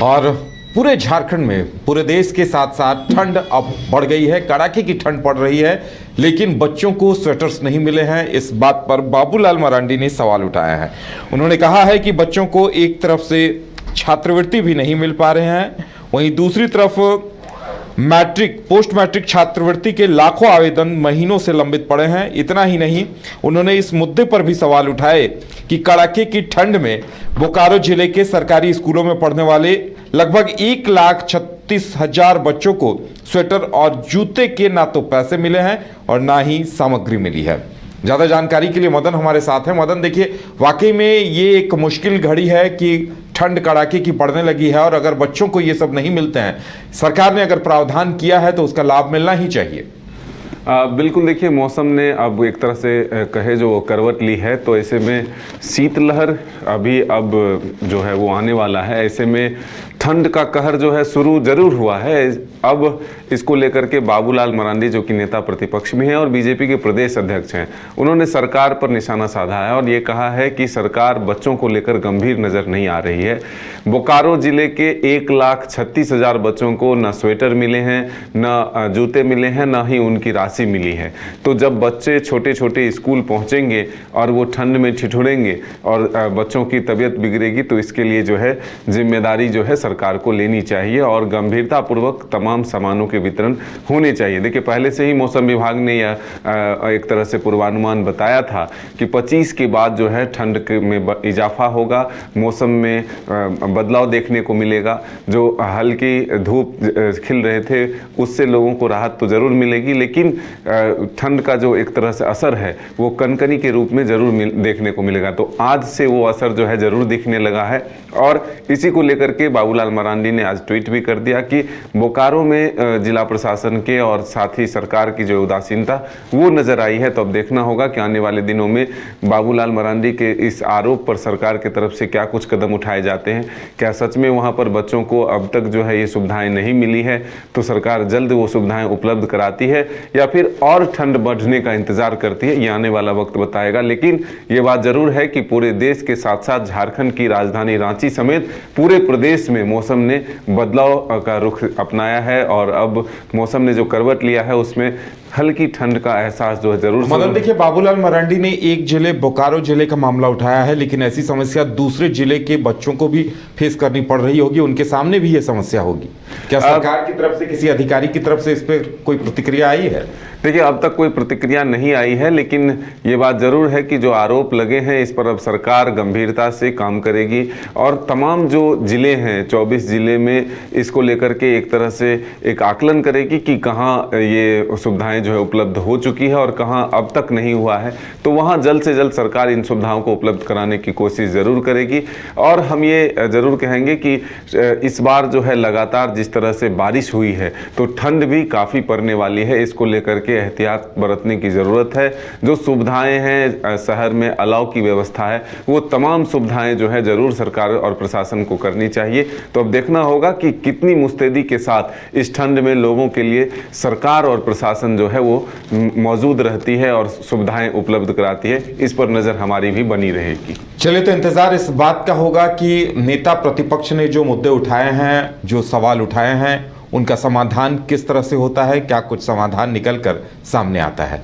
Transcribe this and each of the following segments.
और पूरे झारखंड में, पूरे देश के साथ साथ ठंड अब बढ़ गई है। कड़ाके की ठंड पड़ रही है, लेकिन बच्चों को स्वेटर्स नहीं मिले हैं। इस बात पर बाबूलाल मरांडी ने सवाल उठाया है। उन्होंने कहा है कि बच्चों को एक तरफ से छात्रवृत्ति भी नहीं मिल पा रहे हैं, वहीं दूसरी तरफ मैट्रिक, पोस्ट मैट्रिक छात्रवृत्ति के लाखों आवेदन महीनों से लंबित पड़े हैं। इतना ही नहीं, उन्होंने इस मुद्दे पर भी सवाल उठाए कि कड़ाके की ठंड में बोकारो जिले के सरकारी स्कूलों में पढ़ने वाले लगभग 1,36,000 बच्चों को स्वेटर और जूते के ना तो पैसे मिले हैं और ना ही सामग्री मिली है। ज़्यादा जानकारी के लिए मदन हमारे साथ है। मदन, देखिए, वाकई में ये एक मुश्किल घड़ी है कि ठंड कड़ाके की पड़ने लगी है और अगर बच्चों को ये सब नहीं मिलते हैं, सरकार ने अगर प्रावधान किया है तो उसका लाभ मिलना ही चाहिए। बिल्कुल, देखिए, मौसम ने अब एक तरह से कहे जो करवट ली है, तो ऐसे में शीतलहर अभी अब जो है वो आने वाला है। ऐसे में ठंड का कहर जो है शुरू जरूर हुआ है। अब इसको लेकर के बाबूलाल मरांडी, जो कि नेता प्रतिपक्ष में हैं और बीजेपी के प्रदेश अध्यक्ष हैं, उन्होंने सरकार पर निशाना साधा है और ये कहा है कि सरकार बच्चों को लेकर गंभीर नज़र नहीं आ रही है। बोकारो जिले के 1,36,000 बच्चों को न स्वेटर मिले हैं, न जूते मिले हैं, न ही उनकी राशि मिली है। तो जब बच्चे छोटे छोटे स्कूल पहुंचेंगे और वो ठंड में ठिठुरेंगे और बच्चों की तबीयत बिगड़ेगी, तो इसके लिए जो है जिम्मेदारी जो है सरकार को लेनी चाहिए और गंभीरतापूर्वक तमाम सामानों के वितरण होने चाहिए। देखिए, पहले से ही मौसम विभाग ने यह एक तरह से पूर्वानुमान बताया था कि 25 के बाद जो है ठंड में इजाफा होगा, मौसम में बदलाव देखने को मिलेगा। जो हल्की धूप खिल रहे थे उससे लोगों को राहत तो ज़रूर मिलेगी, लेकिन ठंड का जो एक तरह से असर है वो कनकनी के रूप में ज़रूर देखने को मिलेगा। तो आज से वो असर जो है ज़रूर दिखने लगा है और इसी को लेकर के बाबूलाल मरांडी ने आज ट्वीट भी कर दिया कि बोकारो में जिला प्रशासन के और साथ ही सरकार की जो उदासीनता वो नज़र आई है। तो अब देखना होगा कि आने वाले दिनों में बाबूलाल मरांडी के इस आरोप पर सरकार की तरफ से क्या कुछ कदम उठाए जाते हैं। क्या सच में वहाँ पर बच्चों को अब तक जो है ये सुविधाएं नहीं मिली है, तो सरकार जल्द वो सुविधाएं उपलब्ध कराती है या फिर और ठंड बढ़ने का इंतजार करती है, ये आने वाला वक्त बताएगा। लेकिन ये बात जरूर है कि पूरे देश के साथ साथ झारखंड की राजधानी रांची समेत पूरे प्रदेश में मौसम ने बदलाव का रुख अपनाया है और अब मौसम ने जो करवट लिया है उसमें हल्की ठंड का एहसास जो है जरूर। मतलब देखिए, बाबूलाल मरांडी ने एक जिले, बोकारो जिले का मामला उठाया है, लेकिन ऐसी समस्या दूसरे जिले के बच्चों को भी फेस करनी पड़ रही होगी, उनके सामने भी ये समस्या होगी। क्या सरकार की तरफ से, किसी अधिकारी की तरफ से इस पर कोई प्रतिक्रिया आई है? देखिए, अब तक कोई प्रतिक्रिया नहीं आई है, लेकिन ये बात जरूर है कि जो आरोप लगे हैं इस पर अब सरकार गंभीरता से काम करेगी और तमाम जो जिले हैं, 24 जिले में, इसको लेकर के एक तरह से एक आकलन करेगी कि कहाँ ये सुविधाएं जो है उपलब्ध हो चुकी है और कहाँ अब तक नहीं हुआ है। तो वहाँ जल्द से जल्द सरकार इन सुविधाओं को उपलब्ध कराने की कोशिश ज़रूर करेगी। और हम ये ज़रूर कहेंगे कि इस बार जो है लगातार जिस तरह से बारिश हुई है, तो ठंड भी काफ़ी पड़ने वाली है। इसको लेकर के एहतियात बरतने की ज़रूरत है। जो सुविधाएं हैं, शहर में अलाव की व्यवस्था है, वो तमाम सुविधाएं जो है ज़रूर सरकार और प्रशासन को करनी चाहिए। तो अब देखना होगा कि कितनी मुस्तैदी के साथ इस ठंड में लोगों के लिए सरकार और प्रशासन जो है वो मौजूद रहती है और सुविधाएं उपलब्ध कराती है। इस पर नज़र हमारी भी बनी रहेगी। चलिए, तो इंतजार इस बात का होगा कि नेता प्रतिपक्ष ने जो मुद्दे उठाए हैं, जो सवाल उठाए हैं, उनका समाधान किस तरह से होता है, क्या कुछ समाधान निकलकर सामने आता है।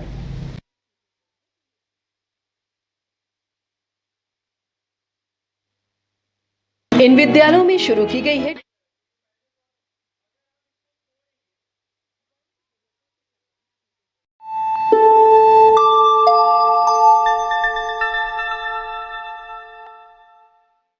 इन विद्यालयों में शुरू की गई है